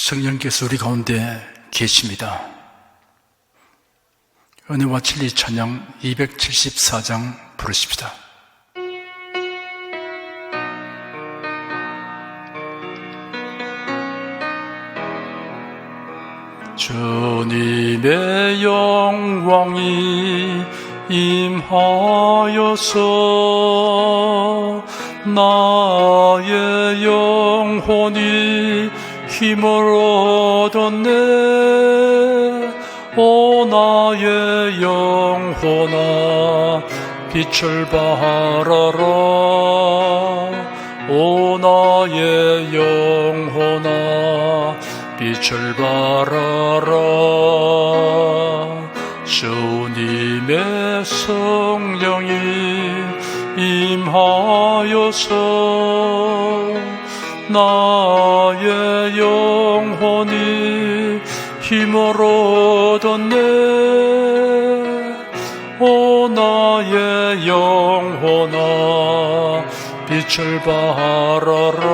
성령께서 우리 가운데 계십니다. 은혜와 진리 찬양 274장 부르십시다. 주님의 영광이 임하여서 나의 영혼이 힘을 얻었네. 오 나의 영혼아 빛을 발하라. 오 나의 영혼아 빛을 발하라. 주님의 성령이 임하여서 나의 영혼이 힘을 얻었네. 오 나의 영혼아 빛을 발하라.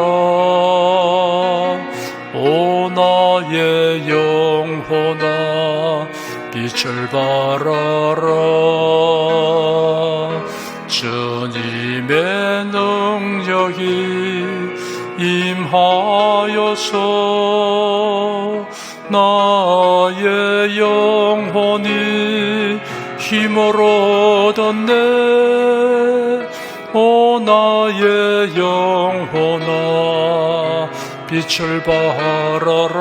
오 나의 영혼아 빛을 발하라. 주님의 능력이 임하여서 나의 영혼이 힘을 얻었네. 오 나의 영혼아 빛을 발하라.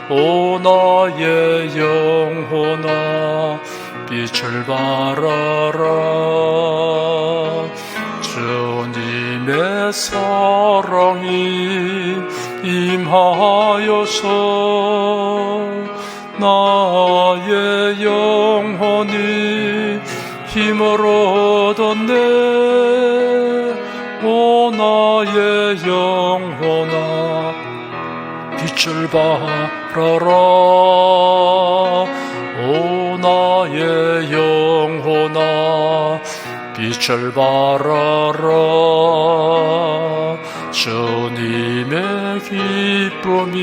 오 나의 영혼아 빛을 발하라. 주님의 사랑이 임하여서 나의 영혼이 힘을 얻었네. 오 나의 영혼아 빛을 발하라. 오 나의 영혼아 빛을 발하라. 주님의 기쁨이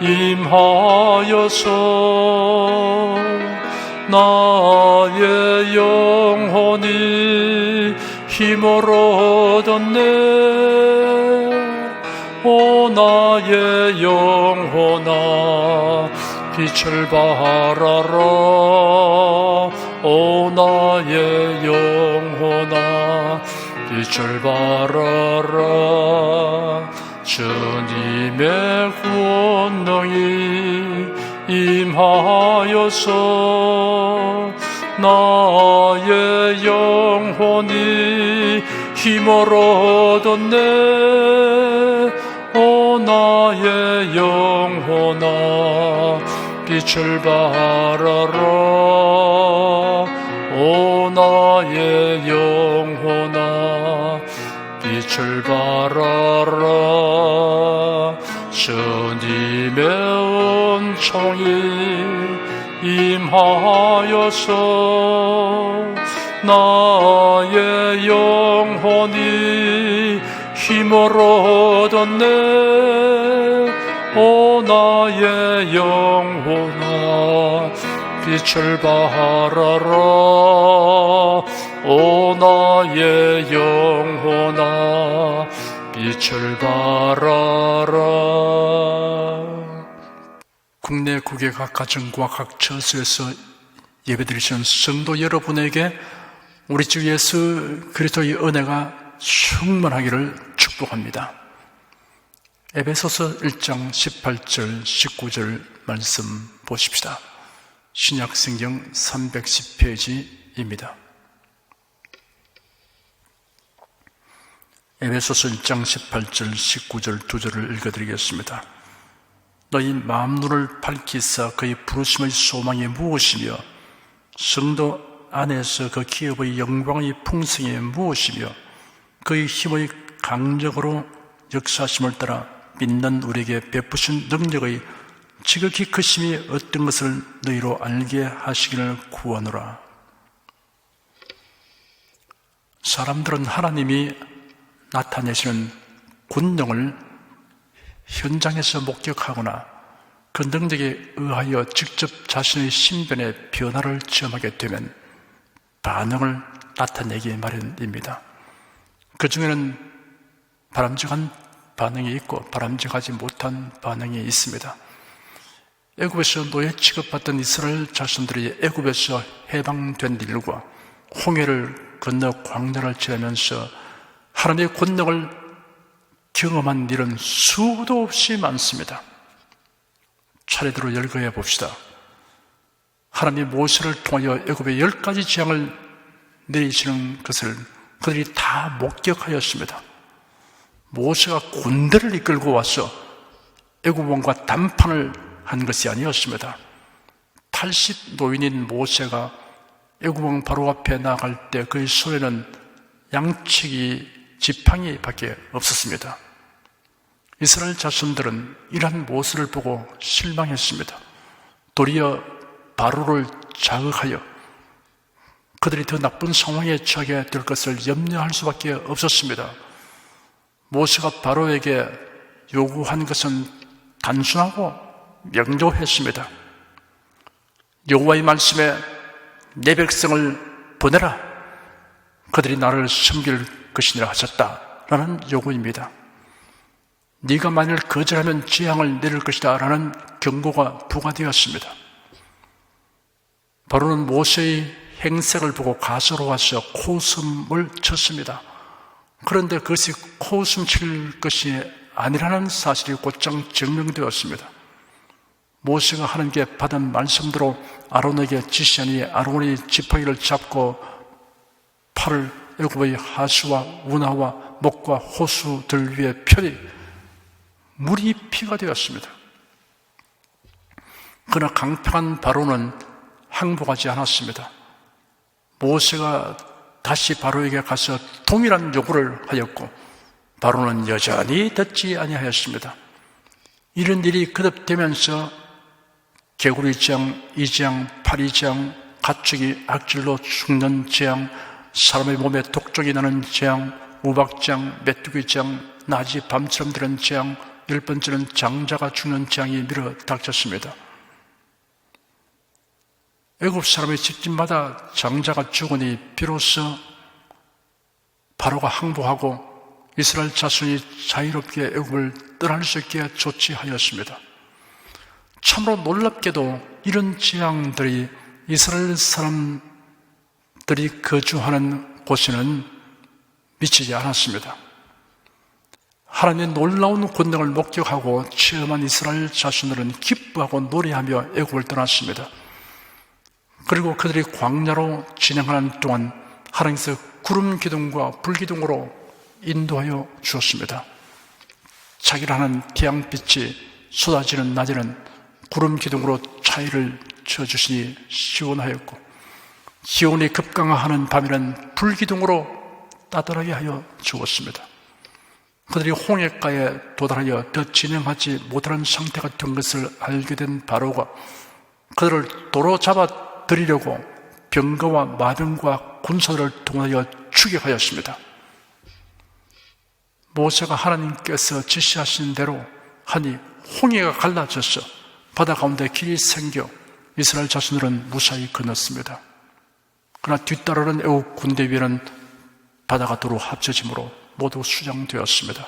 임하여서 나의 영혼이 힘을 얻었네. 오 나의 영혼아 빛을 발하라. 오 나의 영혼아 빛을 발하라. 주님의 권능이 임하여서 나의 영혼이 힘을 얻었네. 오 나의 영혼아 빛을 발하라. 오 나의 영혼아 빛을 발하라. 주님의 은총이 임하여서 나의 영혼이 힘을 얻었네. 오 나의 영혼아 빛을 발하라. 오 나의 영혼아 빛을 발하라. 국내 국외 각 가정과 각 처소에서 예배드리시는 성도 여러분에게 우리 주 예수 그리스도의 은혜가 충만하기를 축복합니다. 에베소서 1장 18절 19절 말씀 보십시다. 신약성경 310페이지입니다. 에베소서 1장 18절 19절 두 절을 읽어드리겠습니다. 너희 마음눈을 밝히사 그의 부르심의 소망이 무엇이며 성도 안에서 그 기업의 영광의 풍성이 무엇이며 그의 힘의 강력으로 역사하심을 따라 믿는 우리에게 베푸신 능력의 지극히 크심이 어떤 것을 너희로 알게 하시기를 구하노라. 사람들은 하나님이 나타내시는 권능을 현장에서 목격하거나 그 능력에 의하여 직접 자신의 신변의 변화를 체험하게 되면 반응을 나타내기 마련입니다. 그 중에는 바람직한 반응이 있고 바람직하지 못한 반응이 있습니다. 애굽에서 노예 취급받던 이스라엘 자손들이 애굽에서 해방된 일과 홍해를 건너 광야를 지나면서 하나님의 권능을 경험한 일은 수도 없이 많습니다. 차례대로 열거해 봅시다. 하나님이 모세를 통하여 애굽의 10가지 재앙을 내리시는 것을 그들이 다 목격하였습니다. 모세가 군대를 이끌고 와서 애굽 왕과 담판을 한 것이 아니었습니다. 80 노인인 모세가 애굽 왕 바로 앞에 나아갈 때 그의 손에는 양치기 지팡이 밖에 없었습니다. 이스라엘 자손들은 이러한 모습을 보고 실망했습니다. 도리어 바로를 자극하여 그들이 더 나쁜 상황에 처하게 될 것을 염려할 수밖에 없었습니다. 모세가 바로에게 요구한 것은 단순하고 명료했습니다. 여호와의 말씀에 내 백성을 보내라. 그들이 나를 섬길 것이니라 하셨다라는 요구입니다. 네가 만일 거절하면 재앙을 내릴 것이다 라는 경고가 부과되었습니다. 바로는 모세의 행색을 보고 가소로워서 코웃음을 쳤습니다. 그런데 그것이 코웃음 칠 것이 아니라는 사실이 곧장 증명되었습니다. 모세가 하나님께 받은 말씀대로 아론에게 지시하니 아론이 지팡이를 잡고 팔을 애굽의 하수와 운하와 목과 호수들 위에 펴니 물이 피가 되었습니다. 그러나 강팍한 바로는 항복하지 않았습니다. 모세가 다시 바로에게 가서 동일한 요구를 하였고 바로는 여전히 듣지 아니하였습니다. 이런 일이 거듭되면서 개구리 재앙, 이재앙, 파리재앙, 가축이 악질로 죽는 재앙, 사람의 몸에 독종이 나는 재앙, 우박재앙, 메뚜기 재앙, 낮이 밤처럼 드는 재앙, 10번째는 장자가 죽는 재앙이 밀어 닥쳤습니다. 애굽 사람의 집집마다 장자가 죽으니 비로소 바로가 항복하고 이스라엘 자손이 자유롭게 애굽을 떠날 수 있게 조치하였습니다. 참으로 놀랍게도 이런 재앙들이 이스라엘 사람들이 거주하는 곳에는 미치지 않았습니다. 하나님의 놀라운 권능을 목격하고 체험한 이스라엘 자손들은 기뻐하고 노래하며 애굽을 떠났습니다. 그리고 그들이 광야로 진행하는 동안 하나님께서 구름 기둥과 불 기둥으로 인도하여 주었습니다. 자기라는 태양빛이 쏟아지는 낮에는 구름 기둥으로 차이를 쳐주시니 시원하였고 기온이 급강하는 밤에는 불 기둥으로 따뜻하게 하여 주었습니다. 그들이 홍해가에 도달하여 더 진행하지 못하는 상태가 된 것을 알게 된 바로가 그들을 도로 잡아 들이려고 병거와 마병과 군사들을 통하여 추격하였습니다. 모세가 하나님께서 지시하신 대로 하니 홍해가 갈라져서 바다 가운데 길이 생겨 이스라엘 자손들은 무사히 건넜습니다. 그러나 뒤따르는 애국 군대 위에는 바다가 도로 합쳐짐으로 모두 수장되었습니다.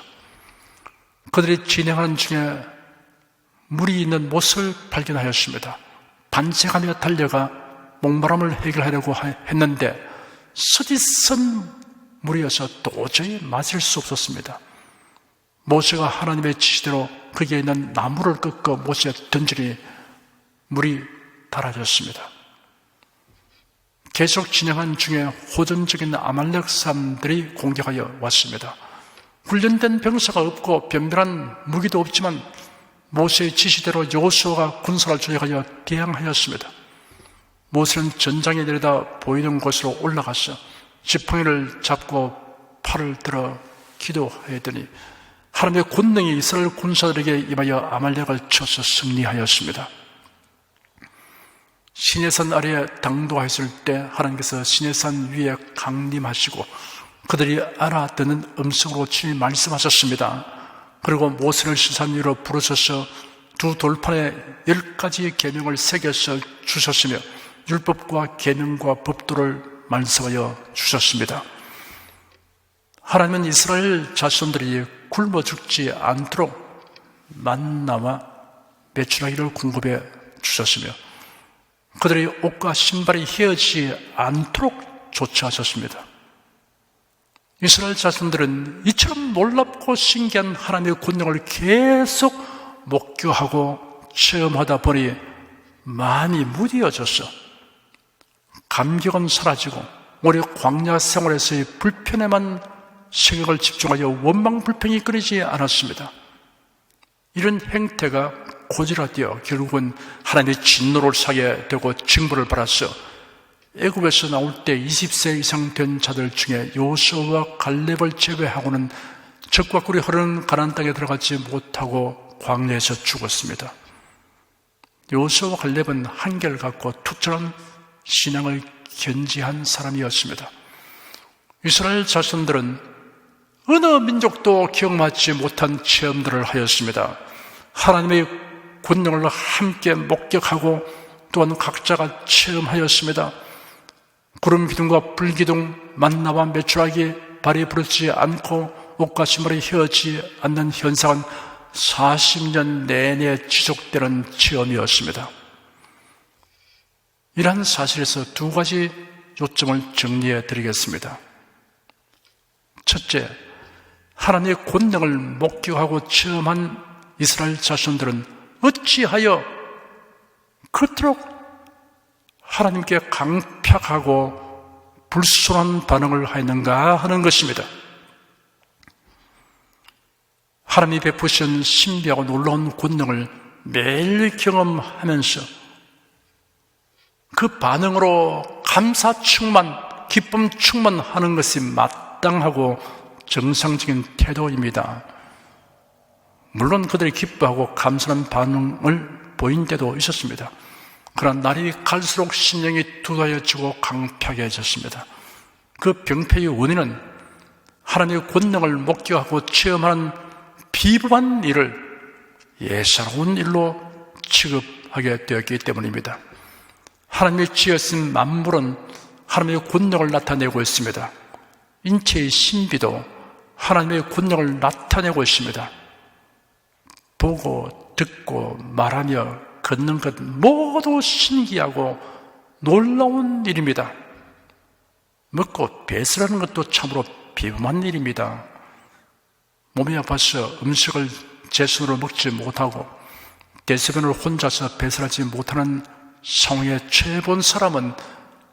그들이 진행하는 중에 물이 있는 못을 발견하였습니다. 반색하며 달려가 목마름을 해결하려고 했는데 서짓선 물이어서 도저히 마실 수 없었습니다. 모세가 하나님의 지시대로 거기에 있는 나무를 꺾어 못에 던지니 물이 달아졌습니다. 계속 진행한 중에 호전적인 아말렉 사람들이 공격하여 왔습니다. 훈련된 병사가 없고 변변한 무기도 없지만 모세의 지시대로 여호수아가 군사를 조직하여 대항하였습니다. 모세는 전장에 내려다 보이는 곳으로 올라가서 지팡이를 잡고 팔을 들어 기도하였더니 하나님의 권능이 이스라엘 군사들에게 임하여 아말렉을 쳐서 승리하였습니다. 시내산 아래에 당도하였을 때 하나님께서 시내산 위에 강림하시고 그들이 알아듣는 음성으로 친히 말씀하셨습니다. 그리고 모세를 시산 위로 부르셔서 두 돌판에 10가지 계명을 새겨서 주셨으며 율법과 계명과 법도를 말씀하여 주셨습니다. 하나님은 이스라엘 자손들이 굶어 죽지 않도록 만나와 메추라기를 공급해 주셨으며 그들의 옷과 신발이 헤어지지 않도록 조치하셨습니다. 이스라엘 자손들은 이처럼 놀랍고 신기한 하나님의 권능을 계속 목교하고 체험하다 보니 마음이 무디어져서 감격은 사라지고 오히려 광야 생활에서의 불편에만 생각을 집중하여 원망불평이 끊이지 않았습니다. 이런 행태가 고질화되어 결국은 하나님의 진노를 사게 되고 징벌을 받았어 애굽에서 나올 때 20세 이상 된 자들 중에 요수아와 갈렙을 제외하고는 적과 꿀이 흐르는 가나안 땅에 들어가지 못하고 광야에서 죽었습니다. 요수아와 갈렙은 한결같고 투철한 신앙을 견지한 사람이었습니다. 이스라엘 자손들은 어느 민족도 경험하지 못한 체험들을 하였습니다. 하나님의 권능을 함께 목격하고 또한 각자가 체험하였습니다. 구름 기둥과 불 기둥, 만나와 메추라기, 발이 부러지지 않고 옷과 신발이 헤어지지 않는 현상은 40년 내내 지속되는 체험이었습니다. 이러한 사실에서 두 가지 요점을 정리해 드리겠습니다. 첫째, 하나님의 권능을 목격하고 체험한 이스라엘 자손들은 어찌하여 그토록 하나님께 강팍하고 불순한 반응을 하였는가 하는 것입니다. 하나님이 베푸신 신비하고 놀라운 권능을 매일 경험하면서 그 반응으로 감사 충만, 기쁨 충만하는 것이 마땅하고 정상적인 태도입니다. 물론 그들이 기뻐하고 감사하는 반응을 보인 때도 있었습니다. 그러나 날이 갈수록 신령이 두드러지고 강팍해졌습니다. 그 병폐의 원인은 하나님의 권능을 목격하고 체험하는 비범한 일을 예사로운 일로 취급하게 되었기 때문입니다. 하나님이 지으신 만물은 하나님의 권능을 나타내고 있습니다. 인체의 신비도 하나님의 권능을 나타내고 있습니다. 보고 듣고 말하며 걷는 것 모두 신기하고 놀라운 일입니다. 먹고 배설하는 것도 참으로 비범한 일입니다. 몸이 아파서 음식을 제 손으로 먹지 못하고 대소변을 혼자서 배설하지 못하는 상황에 처해 본 사람은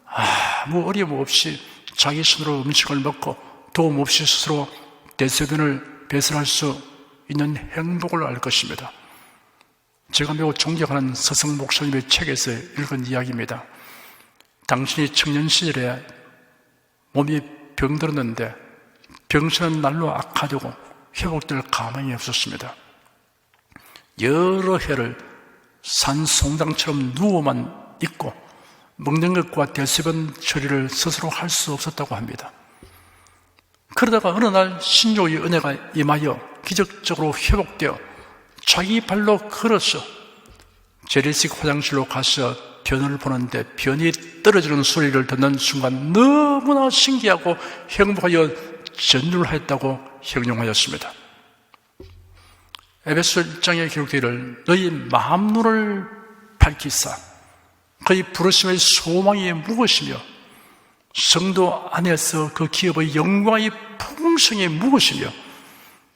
아무 어려움 없이 자기 손으로 음식을 먹고 도움 없이 스스로 대소변을 배설할 수 있는 행복을 알 것입니다. 제가 매우 존경하는 서성 목사님의 책에서 읽은 이야기입니다. 당신이 청년 시절에 몸이 병들었는데 병세는 날로 악화되고 회복될 가망이 없었습니다. 여러 해를 산송장처럼 누워만 있고 먹는 것과 대소변 처리를 스스로 할 수 없었다고 합니다. 그러다가 어느 날 신조의 은혜가 임하여 기적적으로 회복되어 자기 발로 걸어서 재래식 화장실로 가서 변을 보는데 변이 떨어지는 소리를 듣는 순간 너무나 신기하고 행복하여 전율하였다고 형용하였습니다. 에베소 1장에 기록되기를 너희 마음눈을 밝히사 그의 부르심의 소망이 무엇이며 성도 안에서 그 기업의 영광의 풍성이 무엇이며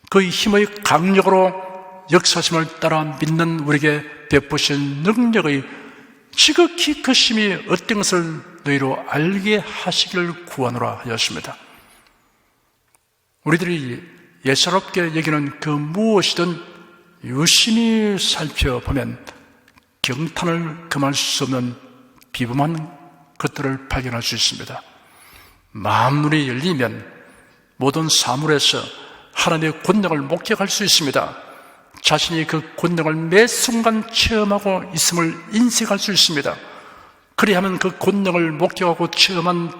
그의 힘의 강력으로 역사심을 따라 믿는 우리에게 베푸신 능력의 지극히 크심이 어떤 것을 너희로 알게 하시기를 구하노라 하였습니다. 우리들이 예사롭게 여기는 그 무엇이든 유심히 살펴보면 경탄을 금할 수 없는 비범한 것들을 발견할 수 있습니다. 마음눈이 열리면 모든 사물에서 하나님의 권능을 목격할 수 있습니다. 자신이 그 권능을 매 순간 체험하고 있음을 인식할 수 있습니다. 그리하면 그 권능을 목격하고 체험한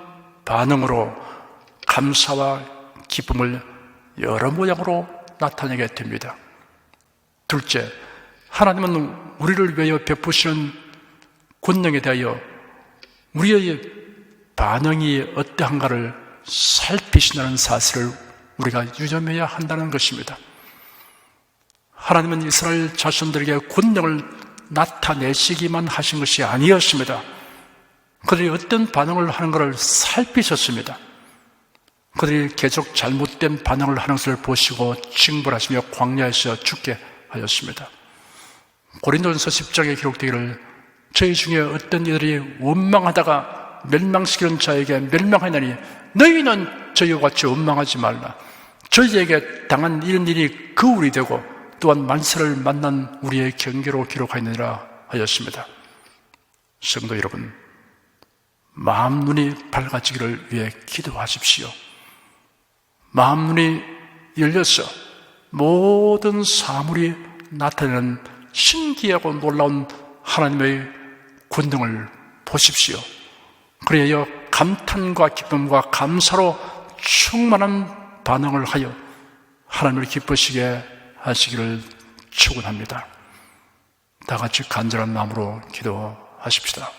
반응으로 감사와 기쁨을 여러 모양으로 나타내게 됩니다. 둘째, 하나님은 우리를 위하여 베푸시는 권능에 대하여 우리의 반응이 어떠한가를 살피신다는 사실을 우리가 유념해야 한다는 것입니다. 하나님은 이스라엘 자손들에게 권능을 나타내시기만 하신 것이 아니었습니다. 그들이 어떤 반응을 하는 것을 살피셨습니다. 그들이 계속 잘못된 반응을 하는 것을 보시고 징벌하시며 광야에서 죽게 하였습니다. 고린도전서 10장에 기록되기를 저희 중에 어떤 이들이 원망하다가 멸망시키는 자에게 멸망하느니 너희는 저희와 같이 원망하지 말라. 저희에게 당한 이런 일이 거울이 되고 또한 만세를 만난 우리의 경계로 기록하였느니라 하였습니다. 성도 여러분, 마음 눈이 밝아지기를 위해 기도하십시오. 마음 눈이 열려서 모든 사물이 나타내는 신기하고 놀라운 하나님의 권능을 보십시오. 그래야 감탄과 기쁨과 감사로 충만한 반응을 하여 하나님을 기쁘시게 하시기를 축원합니다. 다 같이 간절한 마음으로 기도하십시다.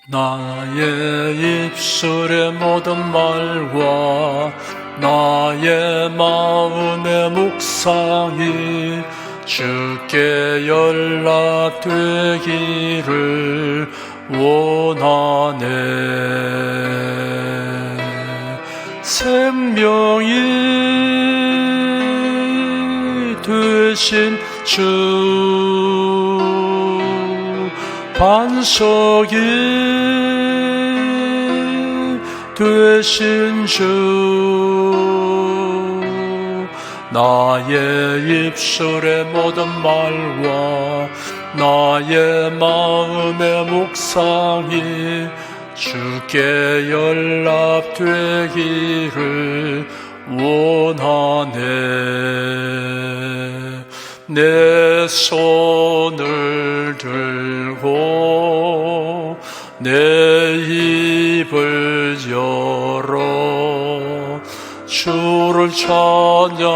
나의 입술의 모든 말과 나의 마음의 묵상이 주께 연락되기를 원하네. 생명이 되신 주, 반석이 되신 주, 나의 입술의 모든 말과 나의 마음의 묵상이 주께 연락되기를 원하네. 내 손을 들고 내 입을 열어 주를 찬양합니다.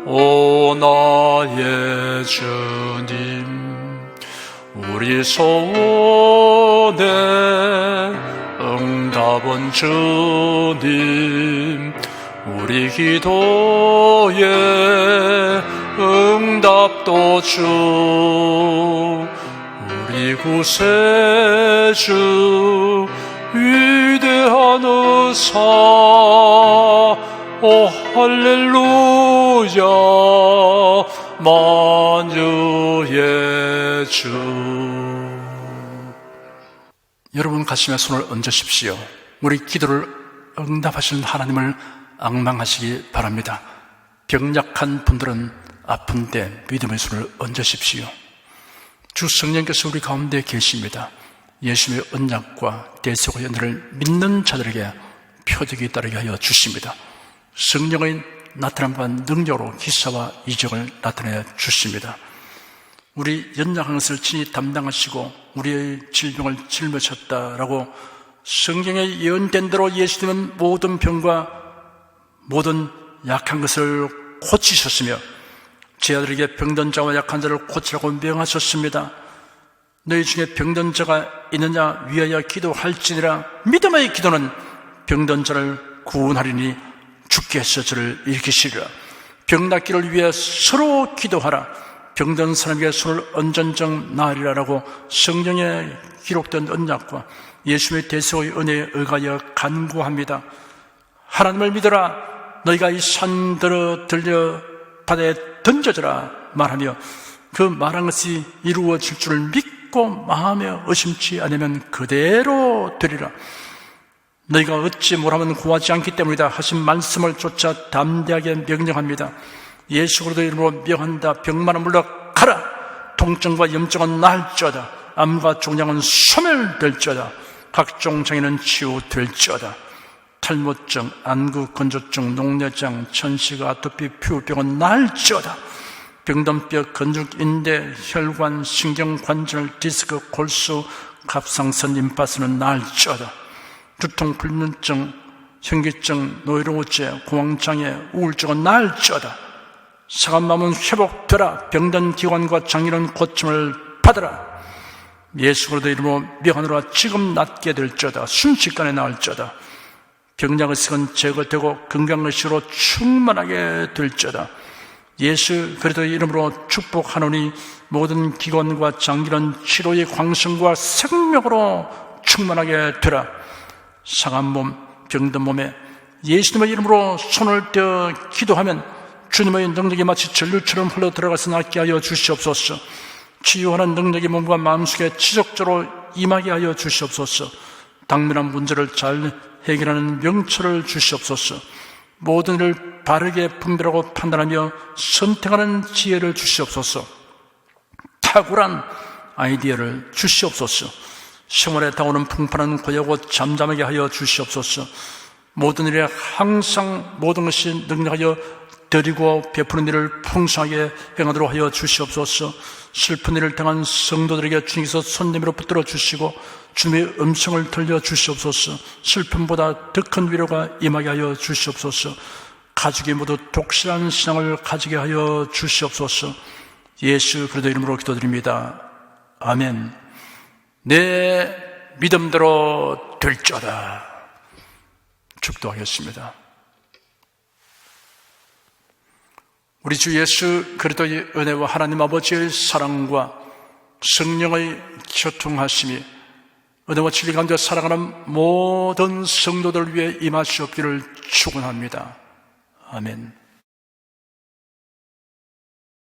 오 나의 주님, 우리 소원에 응답은 주님, 우리 기도에 응답도 주, 우리 구세주 위대한 의사, 오 할렐루야, 만유의 주. 여러분 가슴에 손을 얹으십시오. 우리 기도를 응답하시는 하나님을 앙망하시기 바랍니다. 병약한 분들은 아픈데 믿음의 손을 얹으십시오. 주 성령께서 우리 가운데 계십니다. 예수님의 언약과 대속의 은혜를 믿는 자들에게 표적이 따르게 하여 주십니다. 성령의 나타남과 능력으로 기사와 이적을 나타내 주십니다. 우리 연약한 것을 친히 담당하시고 우리의 질병을 짊어졌다라고 성경에 예언된 대로 예수님은 모든 병과 모든 약한 것을 고치셨으며 제 아들에게 병든 자와 약한 자를 고치라고 명하셨습니다. 너희 중에 병든 자가 있느냐 위하여 기도할지니라. 믿음의 기도는 병든 자를 구원하리니 주께서 저를 일으키시리라. 병낫기를 위해 서로 기도하라. 병든 사람에게 손을 얹은 적 나으리라라고 성경에 기록된 언약과 예수의 대속의 은혜에 의하여 간구합니다. 하나님을 믿어라. 너희가 이 산들어 들려 바다에 던져져라 말하며 그 말한 것이 이루어질 줄을 믿고 마음에 의심치 않으면 그대로 되리라. 너희가 어찌 뭐라면 구하지 않기 때문이다 하신 말씀을 쫓아 담대하게 명령합니다. 예수 그리스도 이름으로 명한다. 병만은 물러가라. 통증과 염증은 나을지어다. 암과 종양은 소멸될지어다. 각종 장애는 치유될지어다. 탈모증, 안구, 건조증, 녹내장, 천식, 아토피, 피부병은 나을지어다. 병든 뼈, 근육, 인대, 혈관, 신경, 관절, 디스크, 골수, 갑상선, 림파스는 나을지어다. 두통, 불면증, 현기증, 노이로우제, 공황장애, 우울증은 나을지어다. 상한 마음은 회복되라. 병든 기관과 장애는 고침을 받아라. 예수 그리스도 이름으로 명하노라. 지금 낫게 될지어다. 순식간에 나을지어다. 병약의식은 제거되고 건강의식으로 충만하게 될지어다. 예수 그리스도의 이름으로 축복하노니 모든 기관과 장기는 치료의 광성과 생명으로 충만하게 되라. 상한 몸, 병든 몸에 예수님의 이름으로 손을 떼어 기도하면 주님의 능력이 마치 전류처럼 흘러 들어가서 낫게 하여 주시옵소서. 치유하는 능력이 몸과 마음속에 지속적으로 임하게 하여 주시옵소서. 당면한 문제를 잘 해결하는 명철을 주시옵소서. 모든 일을 바르게 분별하고 판단하며 선택하는 지혜를 주시옵소서. 탁월한 아이디어를 주시옵소서. 생활에 다가오는 풍파는 고요하고 잠잠하게 하여 주시옵소서. 모든 일에 항상 모든 것이 능력하여 드리고 베푸는 일을 풍성하게 행하도록 하여 주시옵소서. 슬픈 일을 당한 성도들에게 주님께서 손내밀어 붙들어 주시고 주님의 음성을 들려 주시옵소서. 슬픔보다 더 큰 위로가 임하게 하여 주시옵소서. 가족이 모두 독실한 신앙을 가지게 하여 주시옵소서. 예수 그리스도 이름으로 기도드립니다. 아멘. 내 믿음대로 될지어다. 축도하겠습니다. 우리 주 예수 그리스도의 은혜와 하나님 아버지의 사랑과 성령의 교통하심이 은혜와 진리 가운데 살아가는 모든 성도들 위해 임하시옵기를 축원합니다. 아멘.